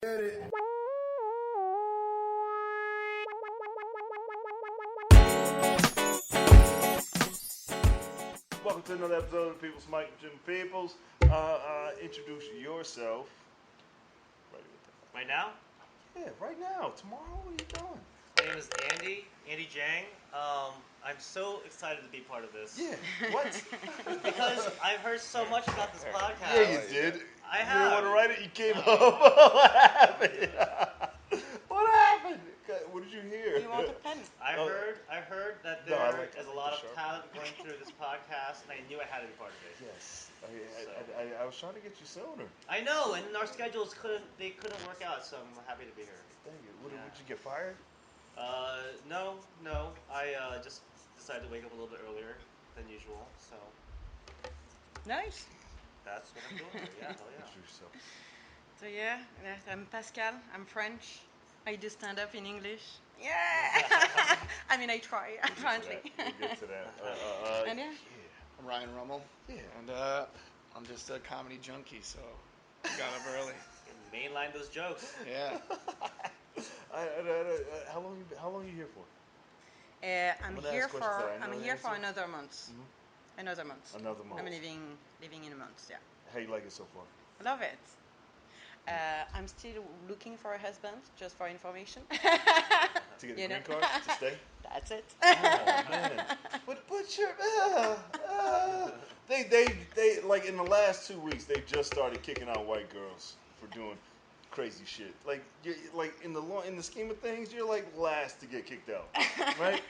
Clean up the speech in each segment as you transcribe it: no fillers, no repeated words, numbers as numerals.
Get it. Welcome to another episode of People's Mike and Jim Peoples. Introduce yourself. Ready with that? Right now? Yeah, right now. Tomorrow, what are you doing? My name is Andy Jiang. I'm so excited to be part of this. Yeah, what? Because I've heard so much about this podcast. Yeah, you did. I You have. didn't want to write it? You came home. What happened? What happened? What did you hear? You want a pen? I heard that No, there I like is a the lot of sharp. talent going through this podcast, and I knew I had to be part of it. Yes. I was trying to get you sooner. I know, and our schedules couldn't work out, so I'm happy to be here. Dang it. Would Yeah. you get fired? No. I just decided to wake up a little bit earlier than usual, so Nice. that's what I'm doing here. Yeah, hell yeah. Introduce yourself. So yeah, I'm Pascale. I'm French. I do stand up in English. Yeah. I mean, I try apparently. We'll get to that. And yeah. I'm Ryan Rummel. Yeah. And I'm just a comedy junkie, so I got up early. Mainline those jokes. Yeah. How long are you here for? I'm gonna here ask questions for that I know the I'm here for answer. another month. Mhm. Another month. Another month. I'm living in a month. Yeah. How you like it so far? I love it. I'm still looking for a husband, just for information. To get a You green know. card to stay? That's it. Oh man! But they like in the last 2 weeks they just started kicking out white girls for doing crazy shit. Like you like in the scheme of things, you're like last to get kicked out, right?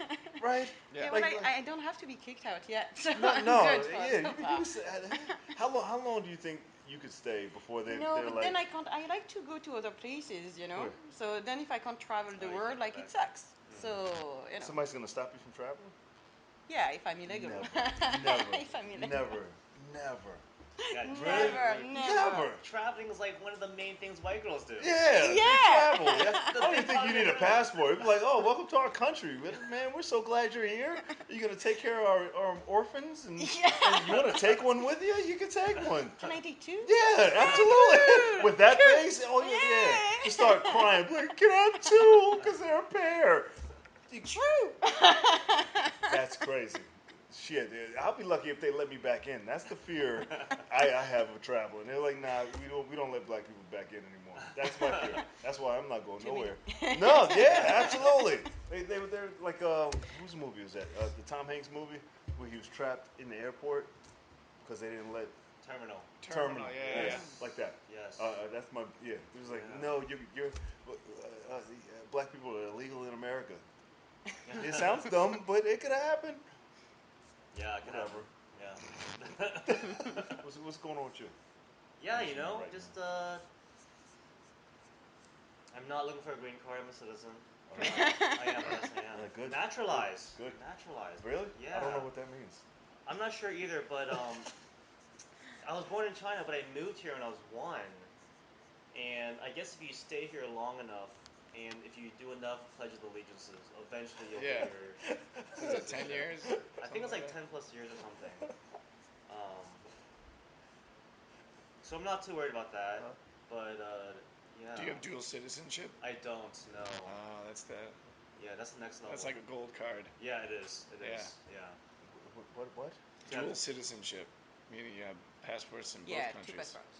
Right? Yeah. Yeah, Like, well, I don't have to be kicked out yet. So no, I'm no, good for yeah. so far. How long do you think you could stay before they're But like? then I can't. I like to go to other places, you know. Where? So then, if I can't travel the you world, can't like go it back. sucks. So Somebody's gonna stop you from traveling? yeah, if I'm illegal. Never, If I'm illegal. never. Yeah, Never. Traveling is like one of the main things white girls do. Yeah, Yeah. they travel. Yeah. I don't even big think part you of need a it. passport. It'd be like, oh, welcome to our country. Man, we're so glad you're here. You're going to take care of our orphans? And you want to take one with you? You can take one. Can I take two? Yeah, absolutely. With that face, oh, yeah. Just start crying. Like, can I have two? Because they're a pair. True. That's crazy. Shit, I'll be lucky if they let me back in. That's the fear I have of traveling. They're like, nah, we don't let black people back in anymore. That's my fear. That's why I'm not going nowhere. No, yeah, absolutely. They're like, whose movie was that? The Tom Hanks movie where he was trapped in the airport because they didn't let Terminal, yeah. like that. Yes. That's my It was like, Yeah. no, you're black people are illegal in America. It sounds dumb, but it could happen. Yeah, I can have Whatever. her. Yeah. What's going on with you? Yeah, What's right just now? I'm not looking for a green card. I'm a citizen. Oh. I am. Yes, I am. Good. Naturalized. Good. Naturalized. Really? Yeah. I don't know what that means. I'm not sure either, but I was born in China, but I moved here when I was 1. And I guess if you stay here long enough, and if you do enough Pledge of Allegiances, eventually you'll Yeah. get your Is it 10 years? I think it's like Something 10 plus years or something. So I'm not too worried about that. But yeah. Do you have dual citizenship? I don't know. Oh, that's Yeah, that's the next level. like a gold card. Yeah, it is. It Yeah. is. Yeah. What? Yeah. Dual citizenship, meaning you have passports in Yeah, both two countries. passports.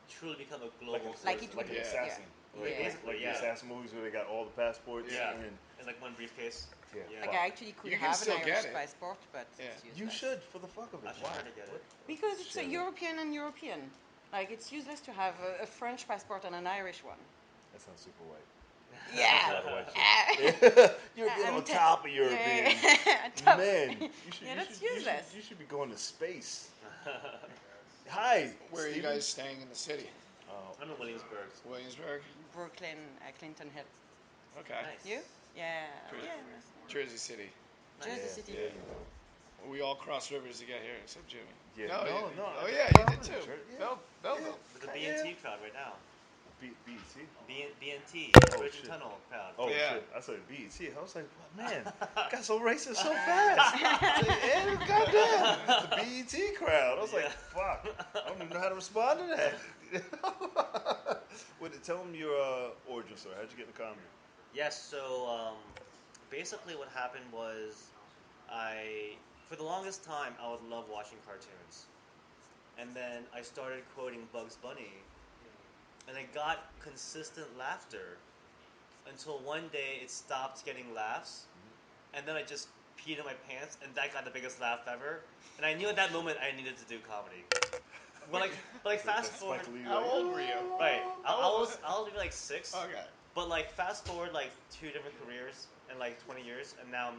Truly become a global Like citizen. it Like an Yeah. assassin. Yeah. Like, Yeah. Basically, like yeah. the assassin movies where they got all the passports. Yeah. And, In like one briefcase. yeah. Yeah. Like I actually could You can have an still Irish get it. passport, but Yeah. it's useless. You should for the fuck of it. I should Why? try to get it. Because it's a Shit. European and European. Like it's useless to have a French passport and an Irish one. That sounds super white. Yeah. You're I'm on te- top of European. Top. Man, That's useless. You should be going to space. Hi. Where are you Steven? guys staying in the city? I'm in Williamsburg. Williamsburg? Brooklyn, Clinton Hill. Okay. Nice. You? Yeah. Jersey. Yeah. Jersey City. Jersey Yeah, City. yeah. Well, we all crossed rivers to get here, except Jimmy. Yeah. No. No. Oh, yeah, you did too. Yeah. Belleville. With the BNT crowd right now. BET. BNT. Oh, Virgin shit. Tunnel crowd. Oh Yeah. shit! I said BET. I was like, man, got so racist so fast. And goddamn, it's the BET crowd. I was like, Yeah. fuck. I don't even know how to respond to that. Tell them your origin story. How'd you get into comedy? Yes, so basically what happened was for the longest time, I would love watching cartoons. And then I started quoting Bugs Bunny, and I got consistent laughter until one day it stopped getting laughs, and then I just peed in my pants, and that got the biggest laugh ever. And I knew at that moment I needed to do comedy. But fast forward. How old were you? Right, I was maybe like 6. Okay. But fast forward 2 different careers in 20 years, and now I'm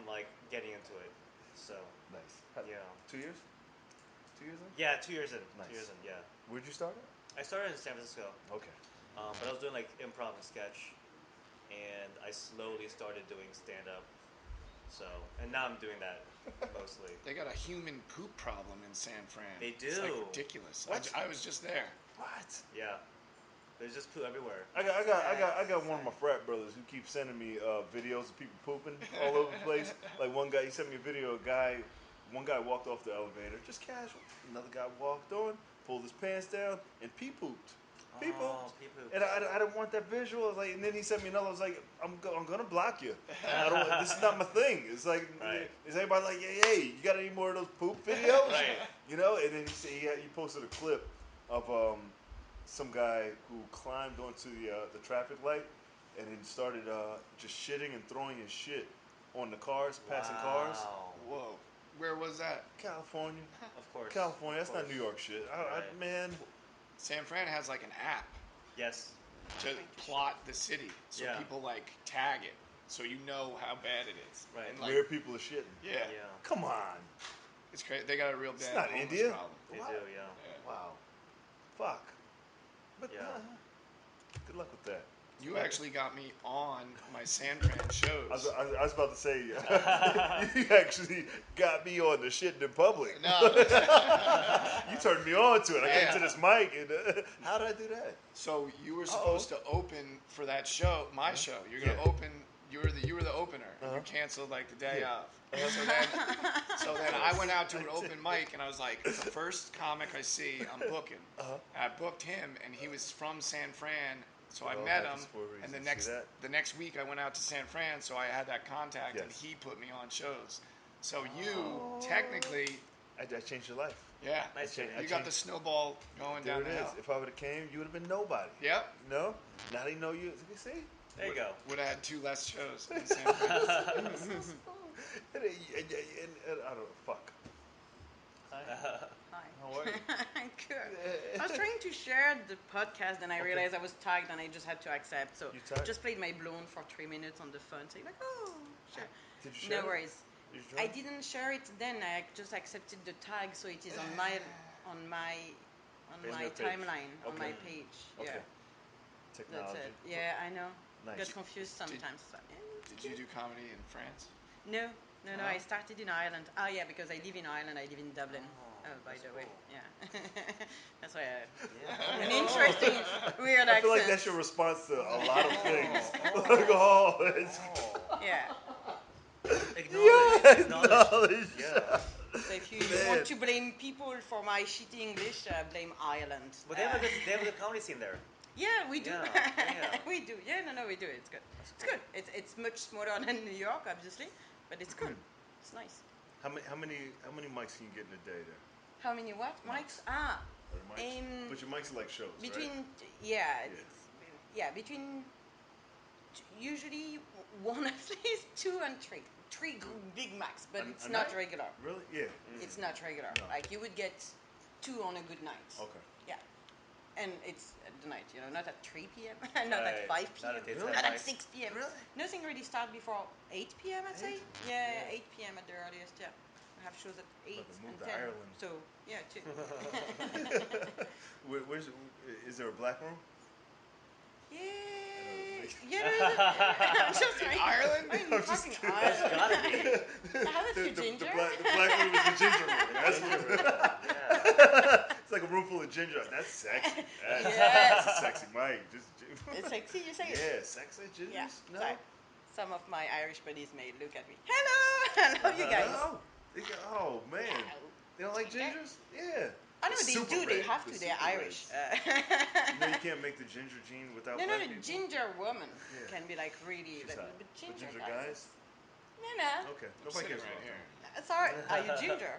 getting into it. So Nice. yeah. 2 years? 2 years in? Yeah, 2 years in. Nice. 2 years in. Yeah. Where'd you start at? I started in San Francisco, Okay. but I was doing improv and sketch, and I slowly started doing stand up. So, and now I'm doing that mostly. They got a human poop problem in San Fran. They do. It's ridiculous. What? I was just there. What? Yeah. There's just poo everywhere. I got one of my frat brothers who keeps sending me videos of people pooping all over the place. Like one guy, he sent me a video. One guy walked off the elevator, just casual. Another guy walked on, pulled his pants down, and pee pooped. Pee pooped. Pee pooped. And I didn't want that visual. I was like, and then he sent me another. I was like, I'm gonna block you. This is not my thing. It's like, Right. is anybody like, hey, you got any more of those poop videos? Right. You know. And then he posted a clip of some guy who climbed onto the traffic light and then started just shitting and throwing his shit on the cars, passing cars. Whoa. Where was that? California. Of course. California. That's Of course. not New York shit. Right. Man. San Fran has an app Yes. to plot the city, so Yeah. people tag it, so you know how bad it is. Right. And, Where people are shitting. Yeah. Yeah. Come on. It's crazy. They got a real bad It's not homeless India. problem. They What? do, yeah. Wow. Fuck. But Yeah. Good luck with that. You actually got me on my San Fran shows. I was about to say, you actually got me on the shitting in public. No, You turned me on to it. I came Yeah. to this mic, and how did I do that? so you were supposed to open for that show, my show. You're gonna Yeah. open. You were the opener. And you canceled the day Yeah. of. So then I went out to an open mic, and I was like, the first comic I see, I'm booking. I booked him, and he was from San Fran. So I It all met him, happens for a reason. and See that? the next week I went out to San Fran, so I had that contact, and Yes. he put me on shows. So you technically, I changed your life. yeah, Nice change- you I got changed- the snowball going There down it the is. hill. If I would have came, you would have been nobody. Yep, No? Now they know you. You see? There you go. would have had 2 less shows in San Fran. And I don't know. Fuck. Hi. How are you? Good. I was trying to share the podcast, and I realized I was tagged, and I just had to accept. So You tagged? just played my balloon for 3 minutes on the phone, saying oh, sure. Did you share No it? worries. Did you try I it? didn't share it then. I just accepted the tag, so it is on my On my your page. timeline on my Okay. page. Okay. Yeah, that's Technology. it. Yeah, I know. Nice. Get confused sometimes. Did you do comedy in France? No. No? I started in Ireland. Oh, yeah, because I live in Ireland. I live in Dublin. By that's the way. cool. Yeah. That's why Yeah. an interesting, weird accent. I feel like that's your response to a lot of things. Like, oh, it's Yeah. Acknowledge. knowledge. Yeah. So if you Man. want to blame people for my shitty English, blame Ireland. But they have a good comedy scene there. Yeah, we do. Yeah. We do. Yeah, no, we do. It's good. It's good. It's much smaller than New York, obviously, but it's good. It's nice. How many mics can you get in a day there? How many what? Mics? Or mics? But your mics are like shows, Between right? between usually one at least 2 and 3. 3 big max, but it's not night? regular. Really? Yeah. It's not regular. No. Like you would get 2 on a good night. Okay. Yeah. And it's at the night, not at 3 p.m., not at Right. 5 p.m., Not at daytime not at night. 6 p.m. Really? Nothing really starts before 8 p.m., I'd say. 8? Yeah, 8 p.m. at the earliest, yeah. I have shows at 8 About to move and to 10. Ireland. So, yeah, 2. Is there a black room? Yeah, I'm just In saying. Ireland? I mean, fucking Ireland. Gotta be. Haven't you ginger? The black room is the ginger room. That's Yeah. it's like a room full of ginger. That's sexy. Yes. That's a sexy mic. It's sexy, you say? Yeah, sexy gingers. Yeah. No. So, some of my Irish buddies may look at me. Hello! I love you guys. No. Oh man. They don't like Ginger? gingers? Yeah. I know they super do. They red, have the to. They're super Irish. You know you can't make the ginger gene without No, black the people? ginger woman Yeah. can be like really, She's hot. but But ginger, guys? No. Okay. I'm Nobody sitting cares right about here. them. Sorry, are you ginger?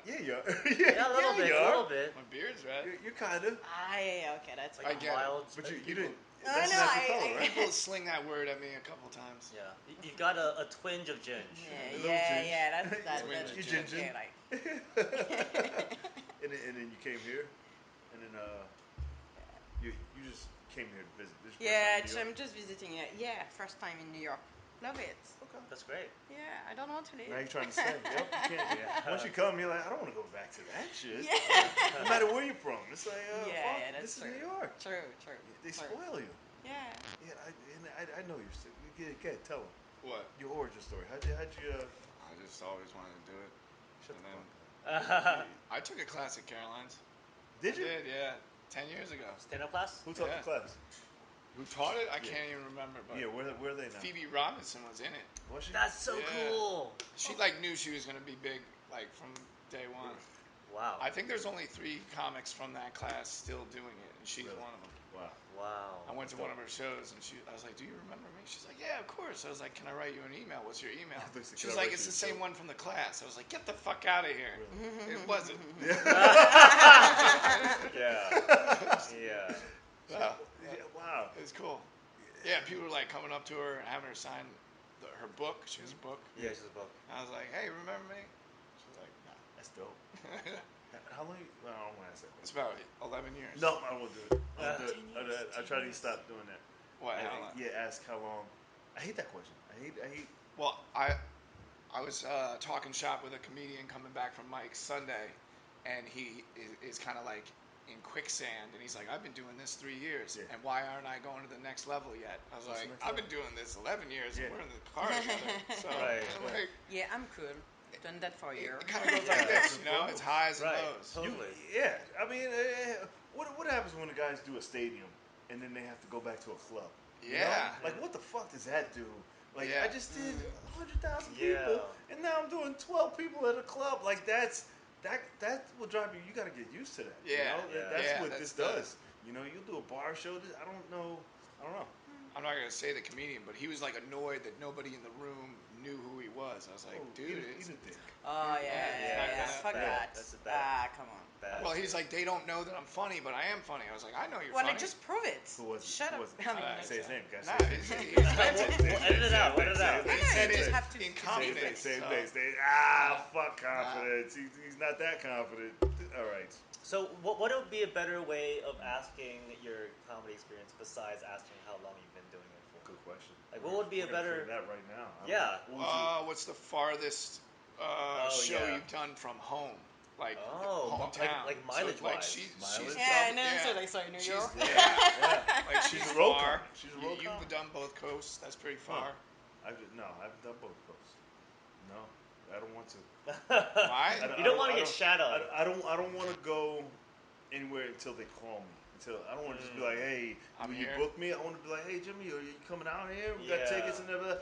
Yeah, you are. Yeah, a little bit, you a are. little bit. My beard's red. You're kind of. Okay, that's Like I get it. mild. But you people- didn't. No, That's no, natural color, right? People sling that word at me a couple times. Yeah, you got a twinge of ginge. A little ginger. That's You ginger. ginger. Yeah, like. And then you came here, and then you just came here to visit. This is your Yeah, first time in New I'm York? just visiting it. Yeah, first time in New York. Love it. Okay. That's great. Yeah, I don't want to leave. Now you're trying to stay. Yep, you can't. Yeah. Once you come, you're like, I don't want to go back to that shit. Yeah. No matter where you're from, it's like, Yeah, fuck, that's this true. is New York. True. They spoil you. Yeah. Yeah, I know you're sick. Okay, tell them What? your origin story. How'd you I just always wanted to do it. shut And the then fuck up? I took a class at Caroline's. Did you? I did, yeah. 10 years ago. Stand up class? Who taught Yeah. the class? Who taught it? I Yeah. can't even remember. But Yeah, where are they now? Phoebe Robinson was in it. Was she? That's so Yeah. cool. She like knew she was gonna be big like from day one. Wow. I think there's only 3 comics from that class still doing it, and she's Really? one of them. Wow. Wow. I went to one of her shows, and I was like, "Do you remember me?" She's like, "Yeah, of course." I was like, "Can I write you an email? What's your email?" They said, She "Can was I like, write "It's you the a same joke?" one from the class." I was like, "Get the fuck out of here!" Really? It wasn't. Yeah. Yeah. Wow. Yeah, wow. It was cool. Yeah, people were like coming up to her and having her sign her book. She has a book. Yeah, she's a book. I was like, "Hey, remember me?" She was like, "No." That's dope. How long? Well, I don't want to ask that It's question. about 11 years. No, I won't do it. I won't do 10 years, it. I try to stop doing that. What? How long? Yeah, ask how long. I hate that question. I hate. Well, I was talking shop with a comedian coming back from Mike's Sunday, and he is kind of like in quicksand, and he's like, "I've been doing this 3 years, Yeah. and why aren't I going to the next level yet?" I was What's the like, next "I've level? been doing this 11 years, Yeah. and we're in the car together." So, Right, I'm right. like, Yeah, I'm cool. Done that for a year. it kind of goes Yeah. like this, you know? It's highs and Right. lows. Totally. Yeah, I mean, what happens when the guys do a stadium and then they have to go back to a club? You know? Yeah. Like, what the fuck does that do? Like, Yeah. I just did 100,000 Yeah. people, and now I'm doing 12 people at a club. Like, that will drive you. You got to get used to that. Yeah. You know? Yeah. That's Yeah, what that's this does. You know, you'll do a bar show. I don't know. I'm not going to say the comedian, but he was like annoyed that nobody in the room knew who he was. I was like, dude, he's it's... a dick. Oh yeah. that's Fuck bad. that. That's bad. Come on. Bad. Well, he's like, they don't know that I'm funny, but I am funny. I was like, I know you're Well, funny. like, just prove it. Who was it? Shut Who up. was it? I mean, Say his name, guys. Nah, Say his name. he's meant it. We'll edit it out. Edit it out. They No, said you just it's have to- incompetent. Same so- day. Fuck confidence. He's not that confident. All right. So, what would be a better way of asking your comedy experience besides asking how long you've been doing it for? Good question. Like, what would be a We're gonna better? figure that right now. I don't Yeah. know. What would What's the farthest show yeah. you've done from home? Like Oh, hometown. like mileage-wise. she's Mileage? Yeah, done, and then yeah. so like, sorry, New She's- York. Yeah, like she's a road far. comic. She's a road You've comic. done both coasts. That's pretty far. I haven't done both coasts. No, I don't want to. Why? You don't want to get shadowed. I don't want to go anywhere until they call me. I don't want to just be like, hey, I'm will you here. book me? I want to be like, hey, Jimmy, are you coming out here? We got Yeah. tickets and everything.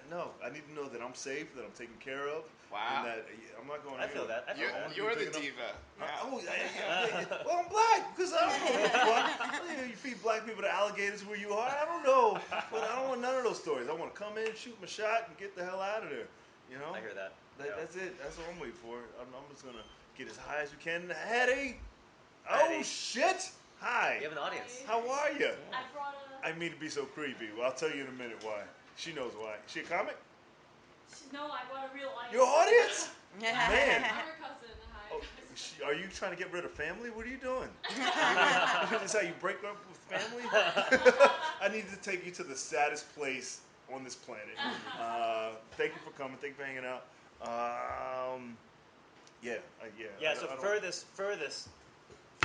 No, I need to know that I'm safe, that I'm taken care of. Wow. And that I'm not going I feel anywhere. that. I feel that. You're the big diva. Well, I'm black because I don't know what the fuck. You feed black people to alligators where you are. I don't know, but I don't want none of those stories. I want to come in, shoot my shot, and get the hell out of there. You know, I hear that. That's it. That's what I'm waiting for. I'm just gonna get as high as we can. Hattie, Hattie. oh shit! Hi. We have an audience. How are you? I brought a. I mean to be so creepy. Well, I'll tell you in a minute why. She knows why. She a comic? No, I brought a real audience. Your audience? Yeah, Man. I'm her cousin. Hi. Oh, are you trying to get rid of family? What are you doing? Is how you break up with family? I need to take you to the saddest place on this planet. Thank you for coming. Thank you for hanging out. Yeah. Yeah. I So don't- furthest,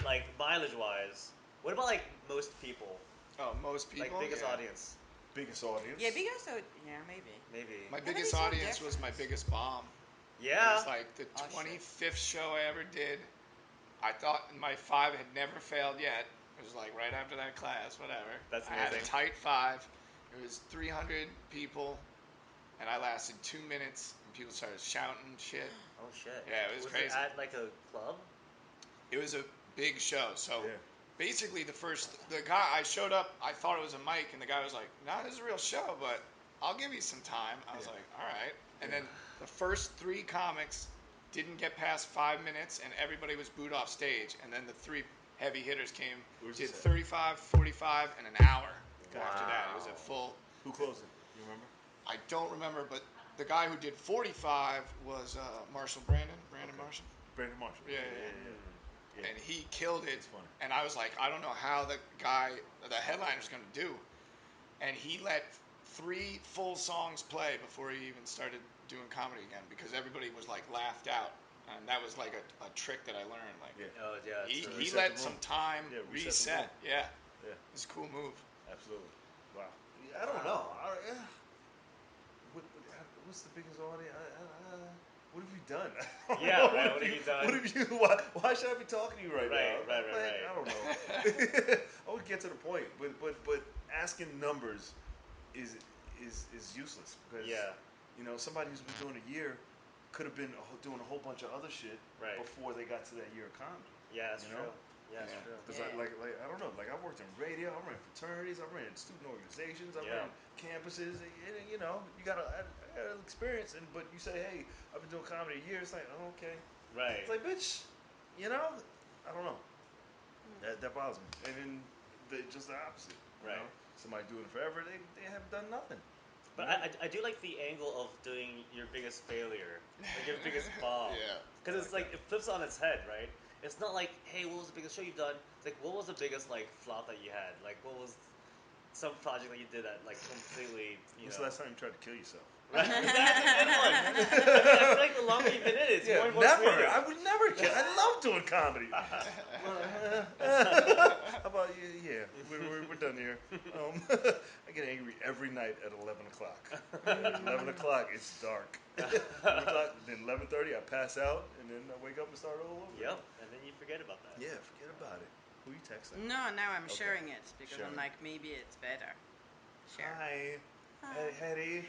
like mileage-wise, what about like most people? Oh, most people. Like biggest yeah. audience, Biggest audience. Yeah, bigger, so yeah, maybe. maybe. My But biggest it's so audience was my different. biggest bomb. It Yeah. was like the Oh, shit. 25th show I ever did. I thought my 5 had never failed yet. It was like right after that class, whatever. That's I had a amazing. tight 5. It was 300 people, and I lasted 2 minutes, and people started shouting shit. Oh shit. Yeah, it was Was crazy. it at like a club? It was a big show. So Yeah. basically, the guy I showed up, I thought it was a mic, and the guy was like, "Nah, this is a real show, but I'll give you some time." I was Yeah. like, "All right." And then the first 3 comics didn't get past 5 minutes, and everybody was booed off stage. And then the 3 heavy hitters came, Where's did this at? 35, 45, and an hour. After that, it was a full. Who closed it? You remember? I don't remember, but the guy who did 45 was Marshall Brandon. Brandon Okay. Marshall. Brandon Marshall. Yeah. Yeah. And he killed it. It's funny. And I was like, I don't know how the headliner's going to do. And he let 3 full songs play before he even started doing comedy again because everybody was like laughed out. And that was like a trick that I learned. Like, Yeah. Oh yeah. he reset let the some room. time Yeah, reset the reset. room. Yeah, Yeah. it's a cool move. Absolutely. Wow. I don't know. What's the biggest audience? What have you done? Yeah, right, what have you done? What have you? Why should I be talking to you right now? Right. I don't know. I would get to the point, but asking numbers is useless because somebody who's been doing a year could have been doing a whole bunch of other shit Right. before they got to that year of comedy. Yeah, that's You true. know? Yeah, that's true. Because I don't know, like I worked in radio, I ran fraternities, I ran student organizations, I ran campuses, and you got an experience, but you say, hey, I've been doing comedy a year, it's like, oh, okay. Right. It's like, bitch, I don't know. That bothers me. And then just the opposite. Right. You know? Somebody doing it forever, they haven't done nothing. But I do like the angle of doing your biggest failure, like your biggest bomb. Yeah. Because it's like, it flips on its head, right? It's not like, hey, what was the biggest show you've done? It's like, what was the biggest, like, flop that you had? Like, what was some project that you did that, like, completely, When's the last time you tried to kill yourself? Right. That's a good one. I feel like the longer you've been in it, it's more and more never. creative. I would never kill. I love doing comedy. How about you? Yeah, we're done here. I get angry every night at 11 o'clock. At 11 o'clock, it's dark. 11 o'clock, then 11:30, I pass out, and then I wake up and start all over. Yep, and then you forget about that. Yeah, forget about it. Who are you texting? No, now I'm Okay. sharing it because Sharing. I'm like, maybe it's better. Share. Hi. Hey, Hetty.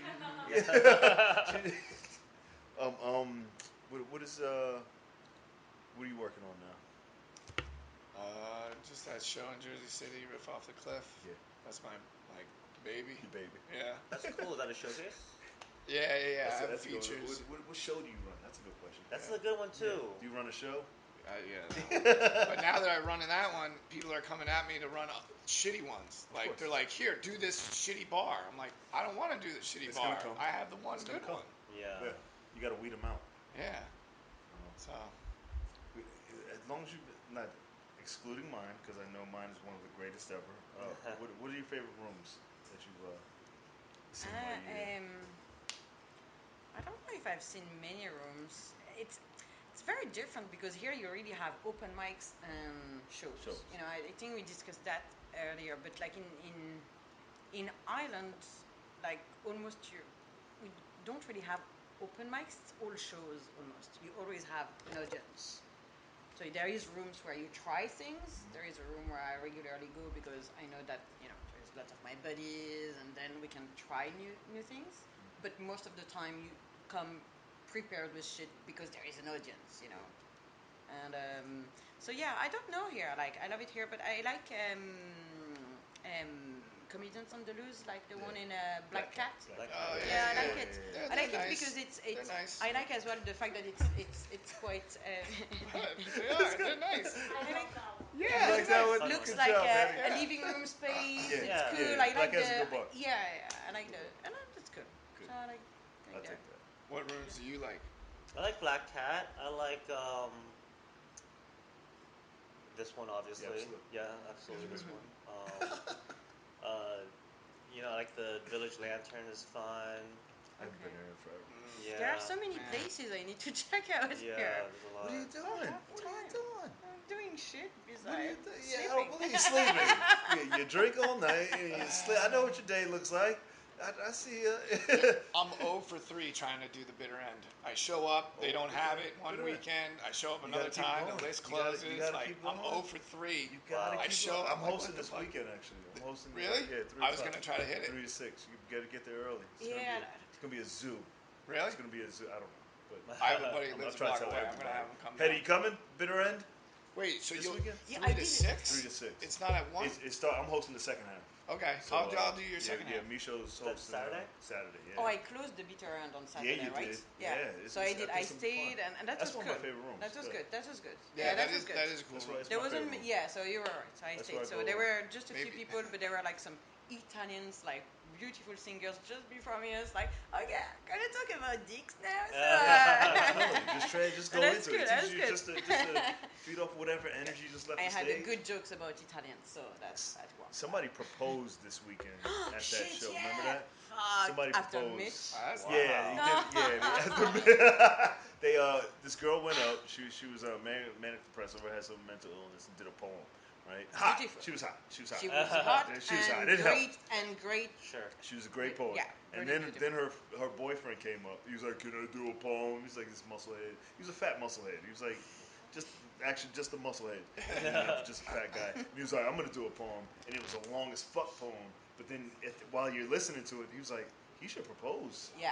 What are you working on now? Just that show in Jersey City, Riff Off the Cliff. Yeah. That's my baby. Your baby. Yeah. That's cool. Is that a showcase? Yeah. I have That's a good one. features. What show do you run? That's a good question. That's a good one, too. Yeah. Do you run a show? Yeah. But now that I run in that one, people are coming at me to run shitty ones. Like, course. they're like, here, do this shitty bar. I'm like, I don't want to do the shitty It's bar. gonna come. I have the one It's gonna good come. one. Yeah. You got to weed them out. Yeah. So, As long as you're not excluding mine, because I know mine is one of the greatest ever. What are your favorite rooms that you've seen while you're here? I don't know if I've seen many rooms. It's very different because here you really have open mics and shows. You know, I think we discussed that earlier. But like in Ireland, like almost we don't really have open mics. It's all shows almost. You always have an audience. So there is rooms where you try things. There is a room where I regularly go because I know that there's lots of my buddies, and then we can try new things. But most of the time you come prepared with shit because there is an audience, And so yeah, I don't know here. Like I love it here, but I like comedians on the loose, like the one in Black Cat. Yeah, I like it. I like it because it's. nice. I like as well the fact that it's quite. They're nice. I love that one. Yeah, You like that one? looks Good like job, Eddie. a living room space. Yeah. It's Yeah. cool. Yeah. I Black like Cat's a the. good bar. Yeah, I like the. And that's good. Good. So I like. I'll that. take that. What rooms do you like? I like Black Cat. I like this one, obviously. Yeah, Absolutely this one. I like the Village Lantern is fun. I haven't been here in forever. Yeah. There are so many places I need to check out Yeah, here. there's a lot. What are you doing? What are you doing? I'm doing shit What are you besides doing? sleeping. Yeah, I believe you're sleeping. you drink all night and you sleep. I know what your day looks like. I see you. I'm 0 for 3 trying to do the bitter end. I show up, they don't have it one Bitter end. weekend. I show up You another gotta keep time, going. the list You gotta- closes. you gotta like keep I'm going. 0 for 3. You gotta Wow. keep show going. up, I'm like, hosting what the this fuck? weekend actually. I'm hosting. Really? Yeah, 3 I was o'clock. gonna try to hit it. 3 to 6. You gotta get there early. It's gonna be a zoo. Really? It's gonna be a zoo. I don't know. But I have a buddy who I'm lives a trying block to tell away. I'm gonna everybody. have him come Hetty, down. you coming? Bitter end? Wait, so This you'll weekend? Yeah, 3 I to did it. 6? 3 to 6. It's not at 1? I'm hosting the second half. Okay, So, I'll do your second yeah, half. Misho's That's hosting Saturday? Saturday, yeah. Oh, I closed the bitter end on Saturday, you right? did. Yeah. It's- So I did. think I it's gonna be stayed, fun. and that That's was one good. of my favorite rooms. That was good. That was good. Yeah, that was good. that is a cool. That's why it's There my wasn't. favorite room. Yeah, so you were right. So I That's stayed. where I So go. there were just a few Maybe. people, but there were like some Italians, like beautiful singers, just before me. I was like, okay, can I talk about dicks now? So, Just go That's into good, it. that's Teach you good. just to feed off whatever energy you just left I the had stage. good jokes about Italians, so that worked. Somebody proposed this weekend at that Shit, show. yeah. Remember that? Fuck. Somebody After proposed. Mitch. That's Yeah, he Wow. did. They this girl went up. She was manic depressive, or had some mental illness, and did a poem. Right? Hot. Beautiful. She was hot. She was hot She was hot. and It helped. great. Sure. She was a great poet. Yeah, And really then her boyfriend came up. He was like, "Can I do a poem?" He's like this musclehead. He was a fat musclehead. He was like, just a musclehead, just a fat guy. And he was like, "I'm gonna do a poem," and it was the longest fuck poem. But then while you're listening to it, he was like, "He should propose." Yeah.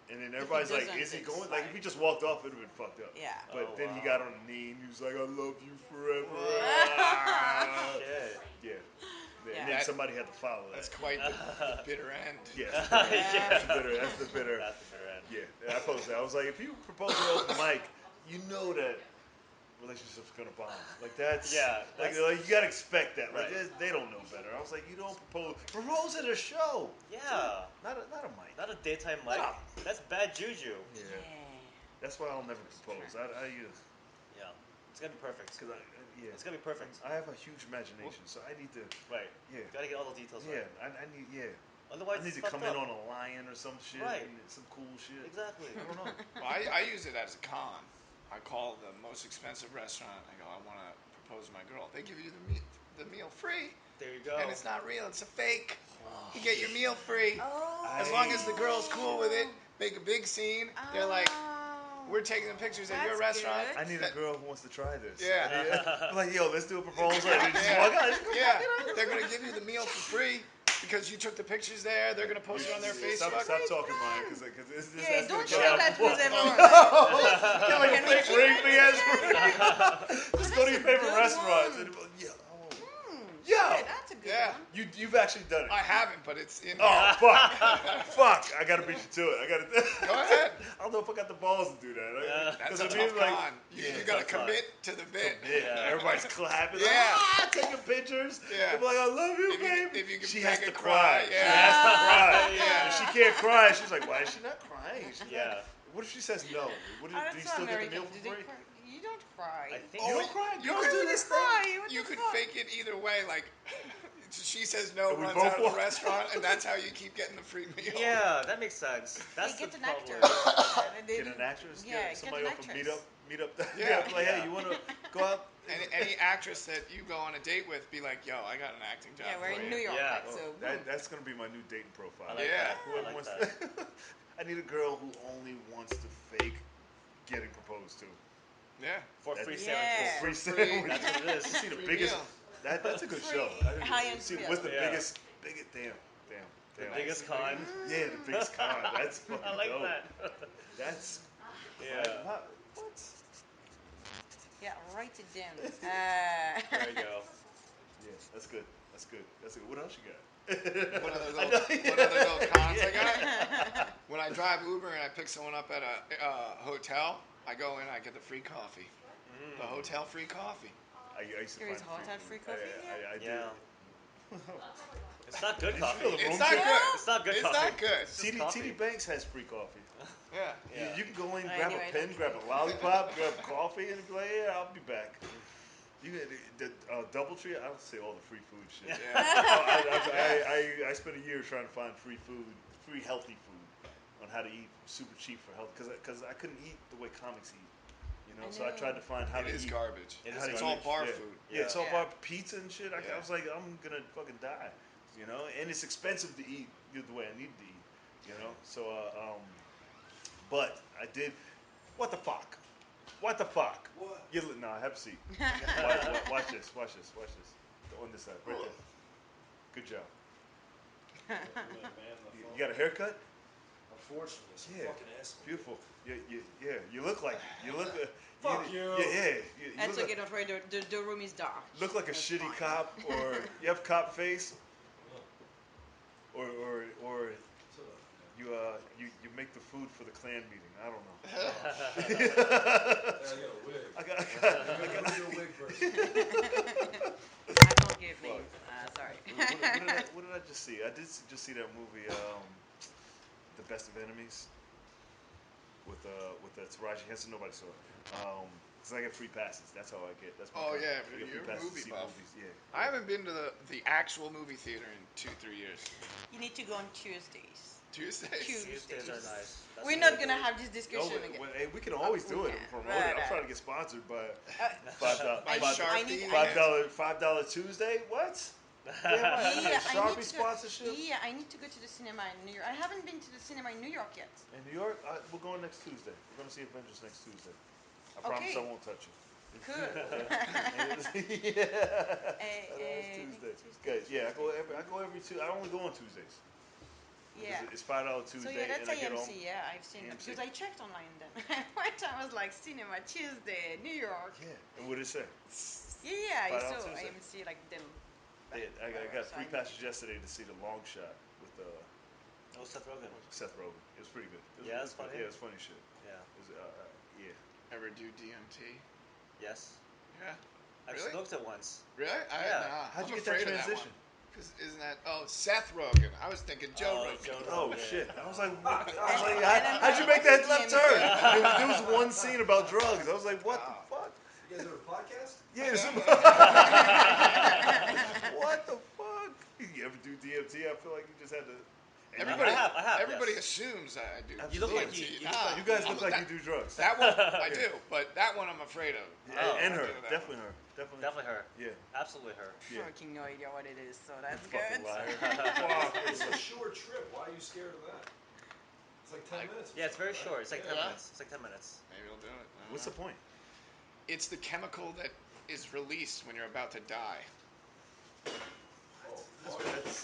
And then everybody's like, doesn't, "Is he it's going?" Like if he like- just walked off, it would have been fucked up. Yeah. But Oh, then he wow. got on a knee and he was like, "I love you forever." Shit. Yeah. Yeah. And then That- somebody had to follow That's that. quite the bitter end. Yeah. Yeah. That's the bitter. That's the bitter. That's the bitter end. Yeah, I posted that. I was like, if you propose to open mic, you know that relationship's gonna bomb. Like that's Yeah, like that's- you gotta expect that. Like Right. they don't know better. I was like, you don't propose at a show, Yeah. not a mic. Not a daytime mic. No. That's bad juju. Yeah, Yeah. that's why I'll never propose. I Yeah. It's gonna be perfect. because yeah, It's gonna be perfect. I have a huge imagination, so I need to Right. yeah Gotta get all the details yeah right. I need yeah. Otherwise, I need it's to fucked come up. in on a lion or some shit, Right. and some cool shit. Exactly. I don't know. Well, I use it as a con. I call the most expensive restaurant. I go, I want to propose to my girl. They give you the meal free, There you go. and it's not real. It's a fake. You get your meal free. Oh. As long as the girl's cool with it, make a big scene. They're like, Oh. we're taking the pictures at your That's restaurant. good. I need a girl who wants to try this. Yeah. I'm like, yo, let's do a proposal. And just Yeah. walk out. Yeah, they're gonna give you the meal for free because you took the pictures there. They're gonna post it on their Stop Facebook. talking, Ryan, because this Yeah, that's don't gonna share go that out. with everyone. Get like a Can we fake keep ring, it? big ass ring. Just go to your favorite good restaurants. one. And, yeah, Yeah, that's a good Yeah. one. you've actually done it. I haven't, but it's in. Oh fuck! I gotta beat you to it. I gotta. Go ahead. I don't know if I got the balls to do that. That's 'Cause a it means, tough con. You gotta tough con. commit to the bit. Yeah, everybody's clapping. Yeah. Like, taking pictures. Yeah. They're like, I love you, If you- babe. if you can she make has her to cry, cry. She yeah. has to cry. Yeah. If she can't cry, she's like, why is she not crying? She's Yeah. not- What if she says no? What Oh, do you that's still American. get the meal Do for they free? cry? You don't cry. I think. You don't cry. You Girls could do this thing. cry. What You the could fuck? fake it either way. Like, she says no, And we runs both out of the walk. restaurant, and that's how you keep getting the free meal. Yeah, that makes sense. That's They get the an problem. actor. Get an actress. Yeah, Get somebody get off an a actress. meet up. Yeah. Like, Yeah. hey, you want to go out? Any actress that you go on a date with, be like, yo, I got an acting job. Yeah, we're for in you. New York, Yeah. like, so. That's gonna be my new dating profile. I like Yeah. that. I Whoever like wants that. to. I need a girl who only wants to fake getting proposed to. Yeah. For That- free Yeah. sandwiches. Free free. sandwich. That's what it is. See the Free biggest. meal. That's a good Free show. high-end See meal. what's the Yeah. biggest. Damn. The biggest con. Yeah, the biggest con. That's fucking I like dope. that. That's Yeah. What? Yeah, write it down. There you go. Yeah, that's good. What else you got? One of those I little, know, one of those little cons I got. When I drive Uber and I pick someone up at a hotel, I go in, I get the free coffee. The hotel free coffee. I used to There find is hotel free food. coffee I Yeah. do. It's not good Did you coffee. feel the room It's not shake? good. It's not good It's coffee. not good. It's just TD, coffee. TD Banks has free coffee. Yeah. Yeah. You can go in, Oh, grab anyway, a pen, don't grab a lollipop, grab coffee, and be like, yeah, I'll be back. You get the DoubleTree. I don't say all the free food shit. Yeah. I spent a year trying to find free food, free healthy food, on how to eat super cheap for health, because I couldn't eat the way comics eat. So I tried to find how It to is eat. garbage. It is how to It's eat. all bar Yeah. food. Yeah, it's all Yeah. bar pizza and shit. I Yeah. was like, I'm gonna fucking die, and it's expensive to eat the way I need to eat, So, but I did. What the fuck? What? No, have a seat. Watch this. On this side, right there. Good job. You got a haircut? Unfortunately, some Yeah. fucking asshole. Beautiful. Yeah. You look like Fuck you. Yeah. You That's look okay, don't worry, the room is dark. look like a That's shitty fine. cop, or you have cop face, Oh, or shut up, man. you make the food for the clan meeting. I don't know. Yeah, I got a wig. I got Who's your wig person? I don't give Fuck. names. Sorry. what did I just see? I did just see that movie, The Best of Enemies, with Taraji Henson. Nobody saw it. Cause I get free passes. That's how I get. That's my Oh kind. yeah, I but get free you're a passes to movie see buff. movies. Yeah. I haven't been to the actual movie theater in 2-3 years. You need to go on Tuesdays. Tuesdays. Tuesdays are nice. That's We're a not good gonna movie. have this discussion again. Hey, we can always do we it and can. promote it. I'm Right. trying to get sponsored by My Sharpie. $5 Tuesday. What? Damn right. Sharpie sponsorship. Yeah, I need to go to the cinema in New York. I haven't been to the cinema in New York yet. In New York, we're going next Tuesday. We're going to see Avengers next Tuesday. I promise Okay. I won't touch you. Good. Yeah. That's Tuesday. Good. Yeah, I go every two. I only go on Tuesdays. Yeah. It's $5 Tuesday. So yeah, that's and I get AMC. home. Yeah, I've seen that AMC. because I checked online then. I went. I was like Cinema Tuesday, New York. Yeah. And what did it say? Yeah, I $5 saw Tuesday. AMC like them. I got free passes yesterday to see The Long Shot with Oh, Seth Rogen. Seth Rogen. It was pretty good. Yeah, it's funny. Yeah, it was funny shit. Yeah. It was, yeah. Ever do DMT? Yes. Yeah. I've Really? smoked it once. Really? Yeah. How'd I'm you get that afraid of transition? Because isn't that Seth Rogen? I was thinking Joe Rogan. Joe Oh Rogan. shit! I was like, And how'd you make what's that left DMT? turn? There was one scene about drugs. I was like, what the fuck? You guys have a podcast? Yes. What the fuck? You ever do DMT? I feel like you just had to. Everybody, I have, everybody yes. assumes I do. You look like DMT. you look like- You guys look like you do drugs. That one I do, but that one I'm afraid of. And I her, do that definitely one. her, definitely. Definitely her. Yeah. Absolutely her. Yeah. Fucking no idea what it is, so that's Fucking good. liar. It's a short trip. Why are you scared of that? It's like 10 minutes. Yeah, it's very short. It's like 10 Yeah. minutes. It's like 10 minutes. Maybe I'll do it. I don't What's know. the point? It's the chemical that is released when you're about to die.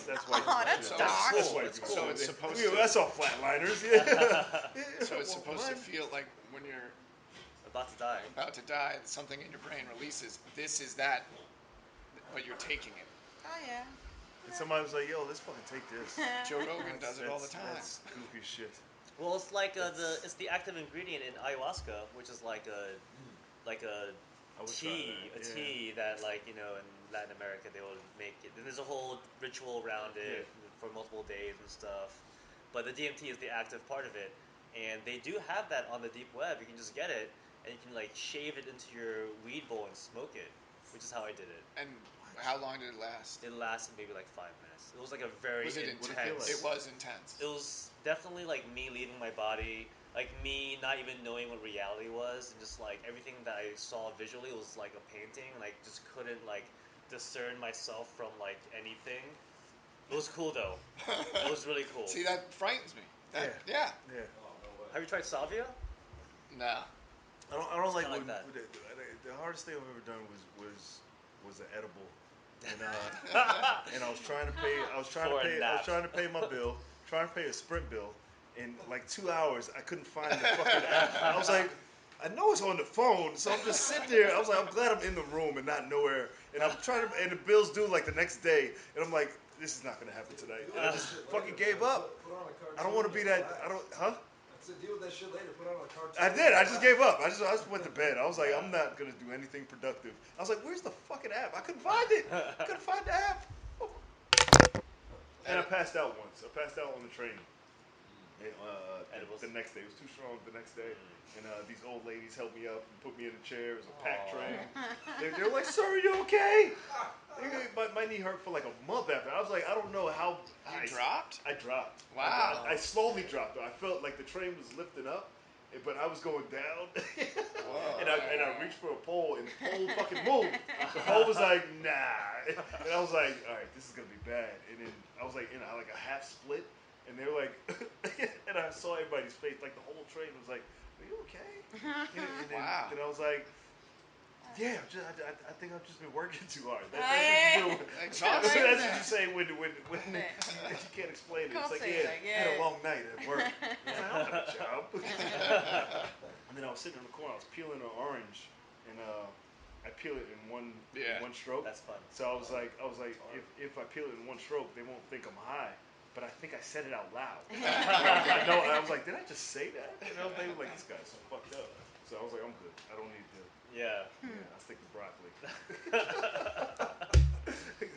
That's why. Oh, that's So dark. That's why. That's cool. So it's supposed to. That's all flatliners. Yeah. So it's supposed to feel like when you're About to die. about to die, something in your brain releases. This is that, but you're taking it. Oh yeah. And somebody was like, "Yo, let's fucking take this." Joe Rogan does it all the time. That's goofy as shit. Well, it's like it's the active ingredient in ayahuasca, which is like a I would tea, try that. tea that like in Latin America they will make it. And there's a whole ritual around it for multiple days and stuff. But the DMT is the active part of it, and they do have that on the deep web. You can just get it, and you can like shave it into your weed bowl and smoke it, which is how I did it. And how long did it last? It lasted maybe like 5 minutes. It was like a very Was it intense. What did it feel like? It was intense. It was definitely like me leaving my body, like me not even knowing what reality was, and just like everything that I saw visually was like a painting, and I just couldn't like discern myself from like anything. It was cool though. It was really cool. See, that frightens me. Yeah. Yeah. Oh, no way. Have you tried salvia? No. I don't like kinda when like that. the hardest thing I've ever done was an edible, and and I was trying to pay my bill, trying to pay a Sprint bill. In like 2 hours, I couldn't find the fucking app. I was like, I know it's on the phone, so I'm just sitting there. I was like, I'm glad I'm in the room and not nowhere. And I'm trying to, and the bill's due like the next day, and I'm like, this is not gonna happen tonight. And I just fucking gave up. Put on a cartoon. I don't want to be that. I don't, huh? I said, deal with that shit later. Put on a cartoon. I did. I just gave up. I just went to bed. I was like, I'm not gonna do anything productive. I was like, where's the fucking app? I couldn't find it. I couldn't find the app. And I passed out once. I passed out on the train. And, the next day, it was too strong. The next day, and these old ladies helped me up and put me in a chair. It was a packed train. They were like, "Sir, are you okay?" My knee hurt for like a month after. I was like, I don't know how. You dropped? I dropped. Wow. I slowly dropped. I felt like the train was lifting up, but I was going down. and I reached for a pole, and the pole fucking moved. The pole was like, nah. And I was like, all right, this is gonna be bad. And then I was like in like a half split, and they were like, and I saw everybody's face, like the whole train was like, are you okay? And then Wow. I was like, Yeah, I think I've just been working too hard. That's I- what you do. Exhausted. That's what you say when you can't explain it. It's like, Say, yeah, I had a long night at work. It's like, I don't have a job. And then I was sitting in the corner, I was peeling an orange, and I peel it in one stroke. That's fun. So I was like, if I peel it in one stroke, they won't think I'm high. But I think I said it out loud. I was like, did I just say that? And they were like, this guy's fucked up. So I was like, I'm good. I don't need to. Yeah. Yeah, I stick to broccoli.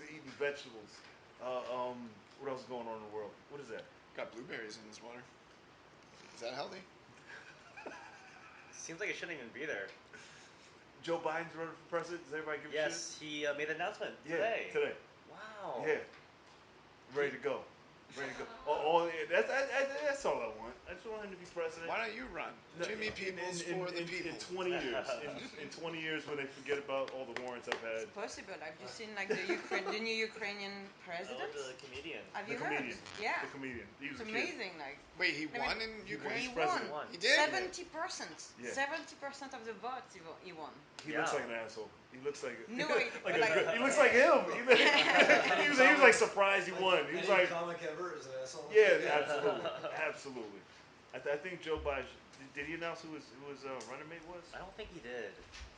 Eating vegetables. What else is going on in the world? What is that? Got blueberries in his water. Is that healthy? Seems like it shouldn't even be there. Joe Biden's running for president. Does everybody give a shit? Yes, he made an announcement Yeah, today. today. Wow. Yeah. Ready to go. Ready to go. That's all I want. I just want him to be president. Why don't you run? No, Jimmy Peoples for the people. In 20 years, in 20 years, when they forget about all the warrants I've had. It's possible. Have you seen like the new Ukrainian president? Oh, the comedian. Have you The heard? comedian. Yeah. The comedian. He was It's a kid. amazing. Like Wait, he I won mean, in Ukraine? he president. won. He did? 70%. Yeah. 70% of the votes he won. He looks like an asshole. He looks like No, he looks like him. He was like surprised he won. He was Any like, comic ever is an asshole. yeah, absolutely. I think Joe Biden did he announce who his running mate was? I don't think he did.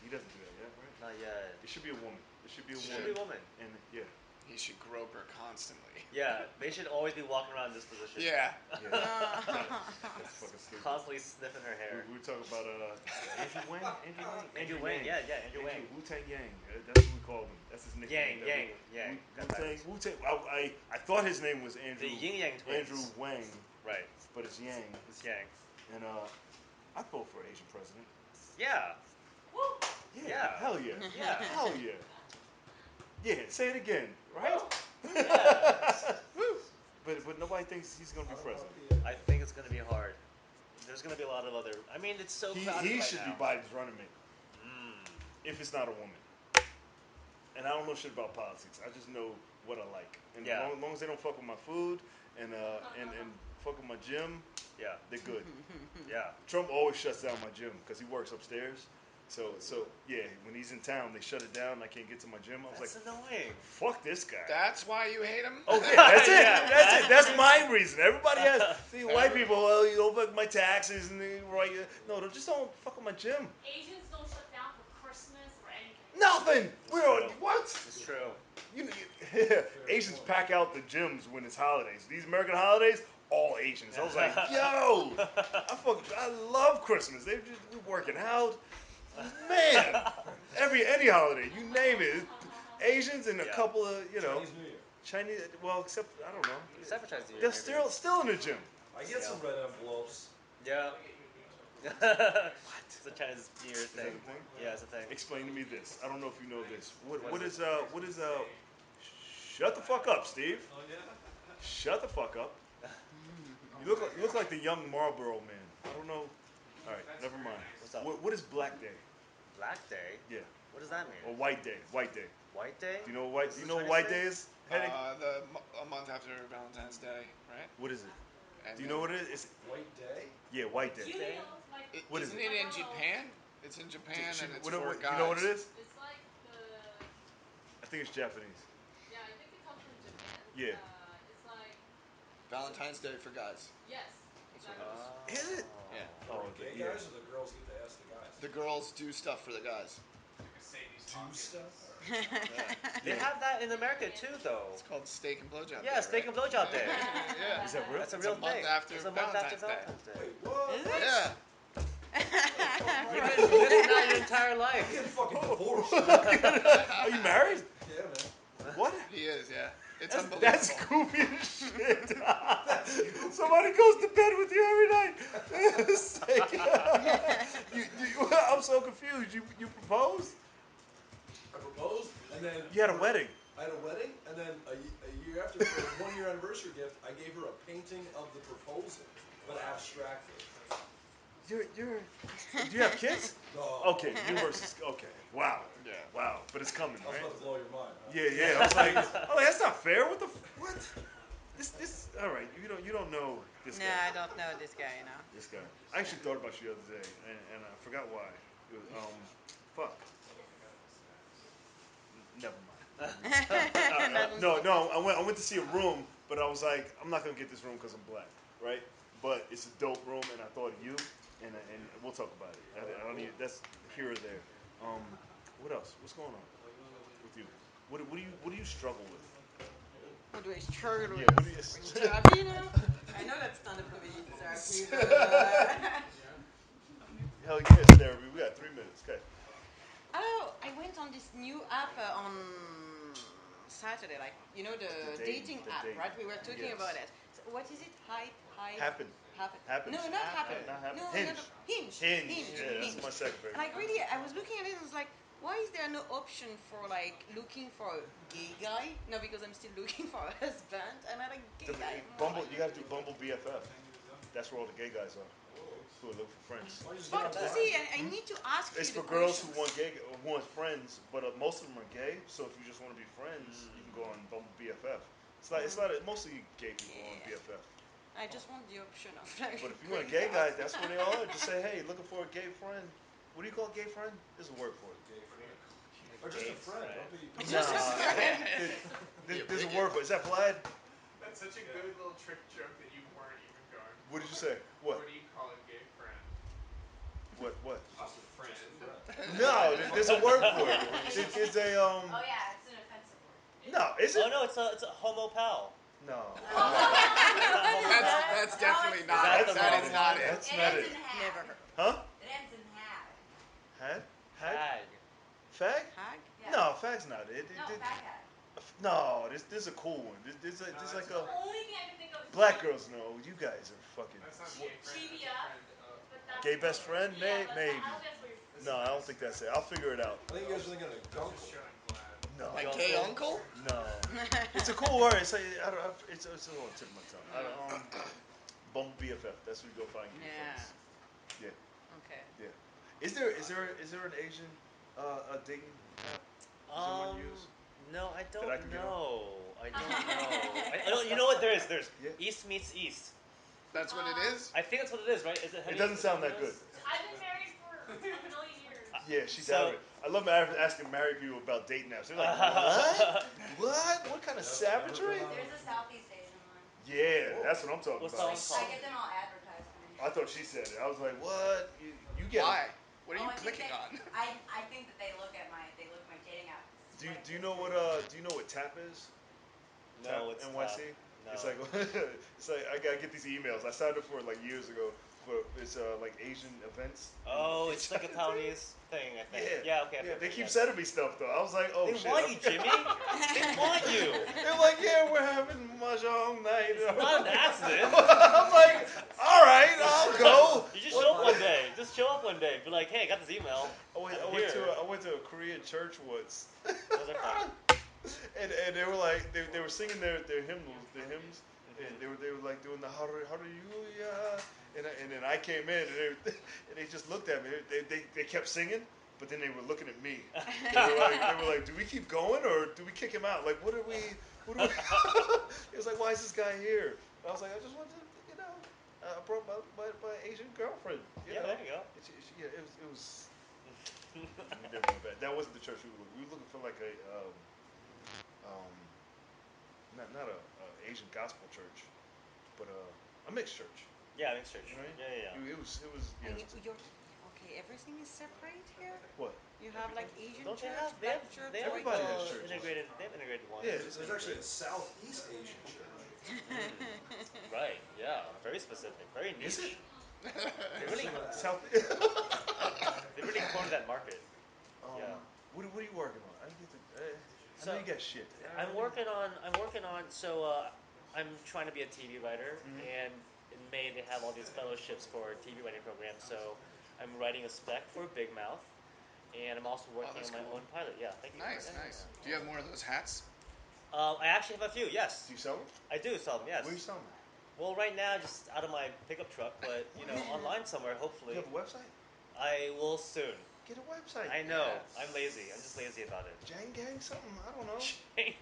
He doesn't do that yet, right? Not yet. It should be a woman. It should be a Should woman. be a woman. And yeah. He should grope her constantly. Yeah, they should always be walking around in this position. Yeah. That's fucking stupid. Constantly sniffing her hair. We were talking about Andrew Wang. Andrew Wang. Yeah, Andrew Wang. Wu-Tang Yang. That's what we called him. That's his nickname. Yang. Wu-Tang. I thought his name was Andrew. The Yin Yang twins. Andrew Wang. Right. But it's Yang. It's Yang. And I'd vote for an Asian president. Yeah. Woo! Yeah. Hell yeah. Yeah. Hell yeah. Yeah. Say it again. Right? But nobody thinks he's gonna be president. I think it's gonna be hard. There's gonna be a lot of other. I mean, it's so crowded He right should now. be Biden's running mate. If it's not a woman. And I don't know shit about politics. I just know what I like. And Yeah. as long as they don't fuck with my food and fuck with my gym, Yeah. they're good. Yeah. Trump always shuts down my gym because he works upstairs. So yeah, when he's in town, they shut it down. I can't get to my gym. I was That's like, annoying. fuck this guy. That's why you hate him? Oh yeah, that's it. Yeah. That's it. That's my reason. Everybody has. See, white people, well, you don't fuck my taxes and they right. No, just don't fuck with my gym. Asians don't shut down for Christmas or anything. Nothing. We're on what? It's true. Asians pack out the gyms when it's holidays. These American holidays, all Asians. I was like, yo, I love Christmas. They're just working out. Man, any holiday, you name it. Asians and a couple of, Chinese New Year. Chinese, well, except, I don't know. Except for Chinese New Year, They're maybe. still in the gym. I get some red envelopes. Yeah. It's a Chinese New Year that thing. a thing? Yeah, it's a thing. Explain to me this. I don't know if you know this. What is shut the fuck up, Steve. Oh yeah. Shut the fuck up. You look like the young Marlboro man. I don't know. All right, never mind. What's up? What is Black Day? Black Day? Yeah. What does that mean? Or White Day? White Day. White Day? Do you know what Is Do you it know what Chinese White thing? Day is? Henning? A month after Valentine's Day, right? What is it? And Do you know what it is? White Day. Yeah, White Day. You know, like What is Isn't it? it in Japan? It's in Japan and it's for Do guys. you know what it is? it's like the I think it's Japanese. yeah. I think it comes from Japan. Yeah. It's like Valentine's Day for guys. yes, exactly. Is it? Yeah. Oh, Gay yeah. guys or the girls get to ask the guys. The girls do stuff for the guys. Do stuff. They have that in America too, though. It's called steak and blowjob day. Yeah, steak and blowjob day. Yeah. Is that real? That's a It's real a month thing. after It's a month after Valentine's Day. Valentine's Day. Wait, what? Is it? Yeah. You've been living that your entire I'm life. getting fucking divorced. Are you married? Yeah, man. What? He is, yeah. It's That's unbelievable. goofy as shit. Somebody goes to bed with you every night. It's like, I'm so confused. You proposed? I proposed, and then You had a wedding. I had a wedding, and then a year after, for a 1-year anniversary gift, I gave her a painting of the proposal, but abstractly. Do you have kids? No. Okay, okay. Wow. Yeah. Wow. But it's coming, I was right? about to blow your mind. Huh? Yeah. I was like, that's not fair. What? This. All right. You don't know this No, guy. I don't know this guy, you know. This guy. I actually thought about you the other day, and I forgot why. It was fuck. Never mind. That No, was- no. I went to see a room, but I was like, I'm not gonna get this room because I'm black, right? But it's a dope room, and I thought of you, and we'll talk about it. I don't need that's here or there. What else? What's going on with you? What do you struggle with? What do I struggle Yeah, with? what do you? Therapy now? I know that's not a belief therapy, but Hell yes, therapy. We got 3 minutes. Okay. oh, I went on this new app on Saturday, like you know the dating the app, dating. right? We were talking Yes. about it. So what is it? Happen. Happen. No, not happen. Not happen. No, Hinge. Hinge. Yeah, that's my second favorite. Like really, I was looking at it and was like, why is there no option for like looking for a gay guy? No, because I'm still looking for a husband, and I like gay guy. Bumble. You got to do Bumble BFF. That's where all the gay guys are. Who are looking for friends. Why don't you just But get you on see, Grindr? I need to ask It's you for the girls who questions. want friends, but most of them are gay. So if you just want to be friends, you can go on Bumble BFF. It's not mostly gay people on Yeah. BFF. I just want the option of like. But if you want a going gay guy, out. that's where they are. Just say, hey, looking for a gay friend. What do you call a gay friend? There's a word for it. Gay friend. Or just a friend. Don't be. Just a friend. There's a word for it. Is that Vlad? That's such a good little trick joke that you weren't even going for. What did you say? What? What do you call a gay friend? What? Just a friend. No, there's a word for it. It's a Oh yeah, it's an offensive word. No, is it? Oh no, it's a homo pal. No. That's definitely it's not not. it. That is not it. That's It not ends it. in hag. Never heard. Huh? It ends in hag. Had? Hag? Hag. Fag? Hag? Yeah. No, fag's not it. No, fag hag. No, this is a cool one. This like The a only thing I can think of is black girls know. You guys are fucking That's not a gay friend. That's Chibia. a friend of. But that's gay best close. friend. Yeah, but Maybe. I don't think that's what you're. No, I don't think that's it. I'll figure it out. I think you guys are thinking of That's gunkle. just showing Vlad. No. Like gay uncle? No. It's a cool word. It's like it's on the tip of my tongue. Bumble BFF. That's where you go find your Yeah. friends. Yeah. Okay. Yeah. Is there an Asian dating app? Someone use? No, I don't I can get on? know. I don't know. You know what? There's Yeah. East meets East. That's what it is? I think that's what it is, right? Is it? It doesn't sound that good. I've been married for a million years. Yeah, she's So- out of it. I love asking married people about dating apps. They're like, what? What? What kind of savagery? There's a Southeast Asian one. Yeah, that's what I'm talking What's about. that one I get them all advertised to me. I thought she said it. I was like, what? You get Why? What are you I think clicking on? I think that they look at my dating app. Do you know what TAP is? No, TAP it's NYC? No. It's like it's like I get these emails. I signed up for it like years ago. But it's like Asian events. Oh, it's like a Taiwanese thing, I think. Yeah. Okay. Yeah, they keep yes. sending me stuff though. I was like, oh They shit. want you, Jimmy. They want you. They're like, yeah, we're having mahjong night. It's not an accident. I'm like, all right, I'll go. You just show up one day. Just show up one day. Be like, hey, I got this email. I went to a Korean church once, Those are fun. and they were like they were singing their hymns, and they were like doing the hallelujah, and then I came in and they just looked at me. They kept singing, but then they were looking at me. They were like, do we keep going or do we kick him out? Like, what do we? It was like, why is this guy here? And I was like, I just wanted to, I brought my Asian girlfriend. Yeah, know? there you go. Yeah, it was. We never went back. That wasn't the church we were looking. We were looking for like a not a Asian gospel church, but a mixed church. Yeah, mixed church. Right? Yeah. It was. Yeah, And it was okay, everything is separate here. what? You have like Asian Don't they church, have? black church, They have white Everybody church. has churches. integrated. They have integrated one. Yeah, There's actually a Southeast Asian church. Right. Yeah. Very specific. Very niche. Is it? They really, South. they really cornered that market. Yeah. What are you working on? I didn't get to. I know So, you got shit. I'm working on. So I'm trying to be a TV writer, and in May they have all these fellowships for TV writing programs. So I'm writing a spec for Big Mouth, and I'm also working that's on my cool. own pilot. Yeah, thank you. Nice, Yeah, nice. yeah. Do you have more of those hats? I actually have a few. Yes, Do you sell them? I do sell them. Yes. Where are you selling them? Well, right now, just out of my pickup truck, but online somewhere. Do Hopefully, you have a website? I will soon. Get a website. I know. Yeah. I'm lazy. I'm just lazy about it. Jiang gang something? I don't know.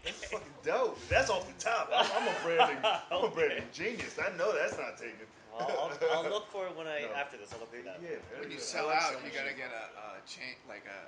That's fucking dope. That's off the top. I'm a branding genius. I know that's not taken. Well, I'll look for it when No. after this. I'll look at that. Yeah. When you I sell like out, selling you gotta shit. get a chain, like a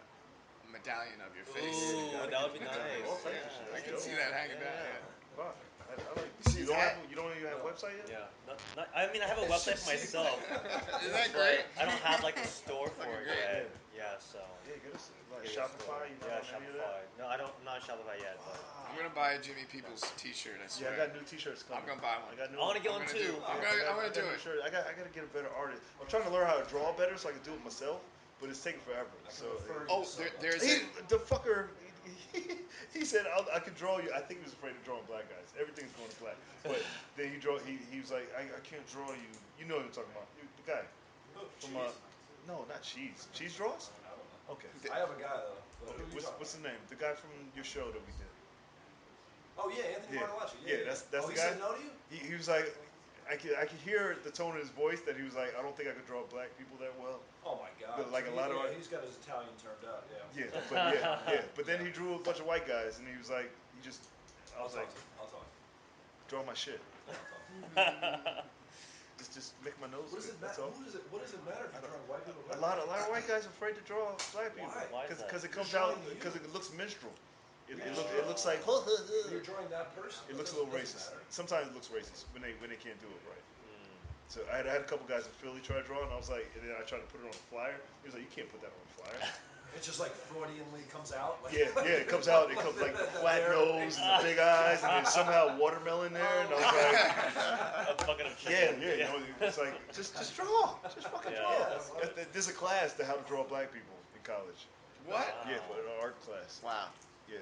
medallion of your face. Ooh, gotta that would get be the medallion. nice. All types of shit. I That's can dope. see that hanging down. Yeah. Yeah. Fuck. I like. See You don't that? have. You don't even have a website yet. Yeah. I mean, I have a website for myself, Isn't that but great? I don't have like a store for it great. yet. Yeah, so. Yeah, get us like Get a Shopify. store. You not Yeah, on any of that? Shopify. No, I don't. I'm not on Shopify yet, but. I'm gonna buy a Jimmy Peoples T-shirt. I Yeah, swear. I got new T-shirts coming. I'm gonna buy one. I got new. I want to get I'm one gonna too. do. I'm gonna do it. I gotta get a better artist. I'm trying to learn how to draw better so I can do it myself, but it's taking forever. So There's the fucker. He said I could draw you. I think he was afraid of drawing black guys. Everything's going to black. But then he was like, I can't draw you. You know what I'm talking about. The guy from no, not Cheese. Cheese draws? I don't know. Okay. I have a guy though. But who are you What's talking the name? The guy from your show that we did. about? Oh yeah, Anthony Bartolacci. Yeah, that's oh, the he guy. said no to you? He was like, I could hear the tone in his voice that he was like, I don't think I could draw black people that well. Oh my God. But like a lot of he's got his Italian turned out. Yeah. Yeah. But then he drew a bunch of white guys, and he was like, I was like, I'll talk. draw my shit. Yeah, I'll talk. Just make my nose. What does it That's matter? all. What does it matter if you're drawing white people? A lot of white guys are afraid to draw black people. Why? Why is that? Because it comes You're out showing you. because it looks minstrel. It Yeah. looks like You're drawing that person. it looks a little racist. Sometimes it looks racist when they can't do it right. So I had a couple guys in Philly try to draw, and I was like, and then I tried to put it on a flyer. He was like, you can't put that on a flyer. It just like Freudianly comes out. Like, Yeah, it comes out. It comes like the flat nose and the big eyes, and then somehow watermelon there. And I was like, A bucket of yeah. chicken. You know, it's like just draw, just fucking Yeah. draw. There's a class to how to draw black people in college. what? Yeah, for an art class. Wow. Yeah.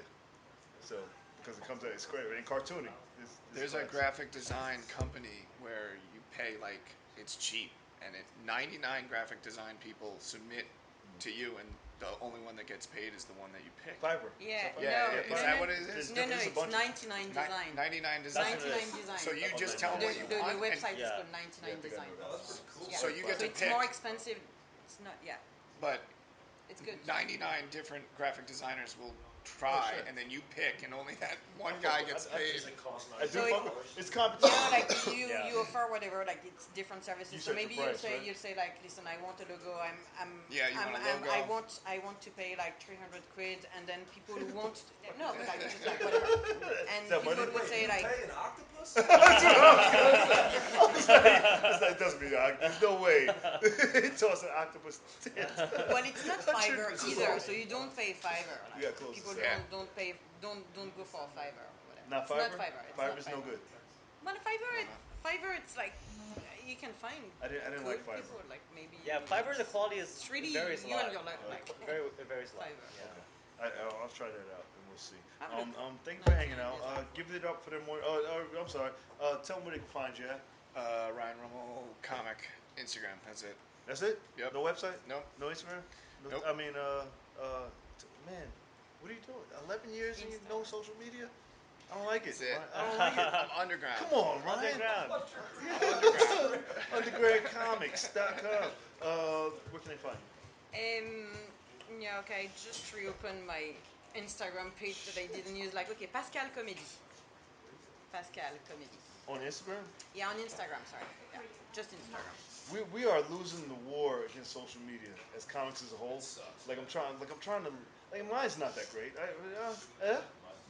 So because it comes out, it's great. And cartooning. There's a graphic design company where you pay like it's cheap, and 99 graphic design people submit to you, and the only one that gets paid is the one that you pick. Fiverr. Yeah, Yeah, no, is that what it is? No, There's a it's bunch of- 99 design. 99 design. That's what it 99 is. design. So you just tell them what you the want. website is Yeah. called 99 design. Oh, that's pretty cool. Yeah. So you get to it's pick. more expensive. It's not. Yeah, But it's good. 99 different graphic designers will try, sure. and then you pick, and only that one guy gets paid. Does it cost I do So fuck $99? with- it's You competition. know, like you Yeah. you offer whatever, like it's different services. You So set your maybe price, right? you'll say like, listen, I want a logo. Yeah, you want a logo. I want to pay like 300 quid, and then people who want no, but like just like whatever, and that people money? would say You like. pay an octopus? It doesn't mean there's no way. Toss an octopus tit. Well, it's not Fiverr 100%. either, so you don't pay Fiverr. Like, You got close to people that. don't pay, don't go for Fiverr or whatever. Not It's Fiverr. not Fiverr. It's Fiverr's not no good. But Fiverr, it's like you can find. I didn't good like Fiverr. people, like maybe. Yeah, Fiverr, the quality is It's really it varies a you lot. and your life, like. It varies a lot. Fiverr. Yeah. I'll try that out and we'll see. I'm looking. Thank you for hanging out. Give it up for them more. I'm sorry. Tell them where they can find you at. Ryan Rummel comic Instagram. That's it. That's it? Yep. No website? Nope. No Instagram? No, Nope. I mean, man, what are you doing? 11 years and you no social media? I don't like it. That's it. I don't like it. I'm underground. Come on, Ryan. Underground. Undergroundcomics.com. Where can they find you? Yeah, okay. I just reopened my Instagram page that I didn't use. Like, okay, Pascale Comedy. Pascale Comedy. On Instagram? Yeah, on Instagram. Sorry. Yeah, just Instagram. We are losing the war against social media as comics as a whole. Like I'm trying to mine's not that great.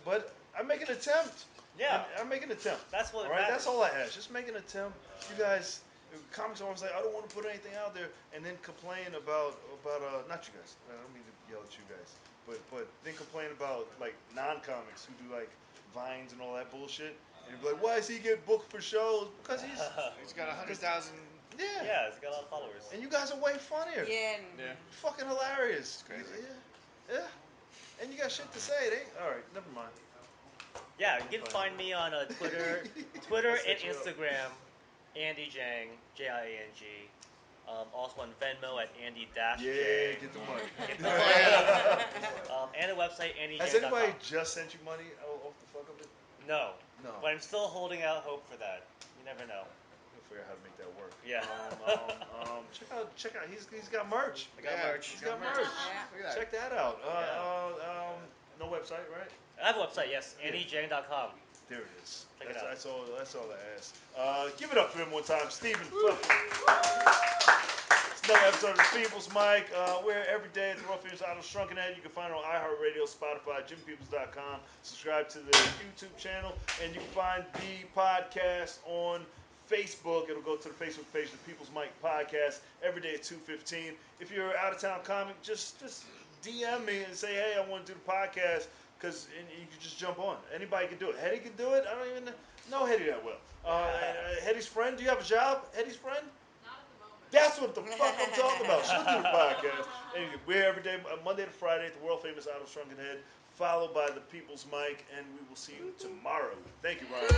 But I make an attempt. Yeah. I make an attempt. That's what all right. matters. That's all I ask. Just make an attempt. You guys, comics are always like, I don't want to put anything out there, and then complain about not you guys. I don't mean to yell at you guys, but then complain about like non-comics who do like vines and all that bullshit. And you'd be like, why is he getting booked for shows? Because He's got 100,000. yeah. Yeah, it's got a lot of followers. And you guys are way funnier. Yeah. Yeah. Fucking hilarious. It's crazy. Yeah. And you got shit to say. All right, never mind. Yeah, you can find me on Twitter and set you up. Instagram, Andy Jiang, Jiang. Also on Venmo at Andy Yeah, Jiang. get the money. Get the money. And the website Has andyjiang.com. anybody just sent you money off the fuck of it? No. No. But I'm still holding out hope for that. You never know. We'll figure out how to make that work. Yeah. Check out. He's got merch. I got merch. He's got merch. Yeah. Look at that. Check that out. No website, right? I have a website, yes, andyjiang.com. There it is. Check it out. That's all I ask. Give it up for him one time, Stephen. Another episode of The People's Mic. We're every day at the World Famous Auto Shrunken Head. You can find it on iHeartRadio, Spotify, JimPeoples.com. Subscribe to the YouTube channel, and you can find the podcast on Facebook. It'll go to the Facebook page, The People's Mic Podcast, every day at 2:15. If you're an out-of-town comic, just DM me and say, hey, I want to do the podcast, because you can just jump on. Anybody can do it. Hetty can do it. I don't even know Hetty that well. Hetty's friend, do you have a job? Hetty's friend? Not at the moment. That's what the fuck I'm talking about. She'll do the podcast. Anyway, we're every day, Monday to Friday, at the world famous Out of Shrunken Head, followed by the People's Mic, and we will see you tomorrow. Thank you, Ryan.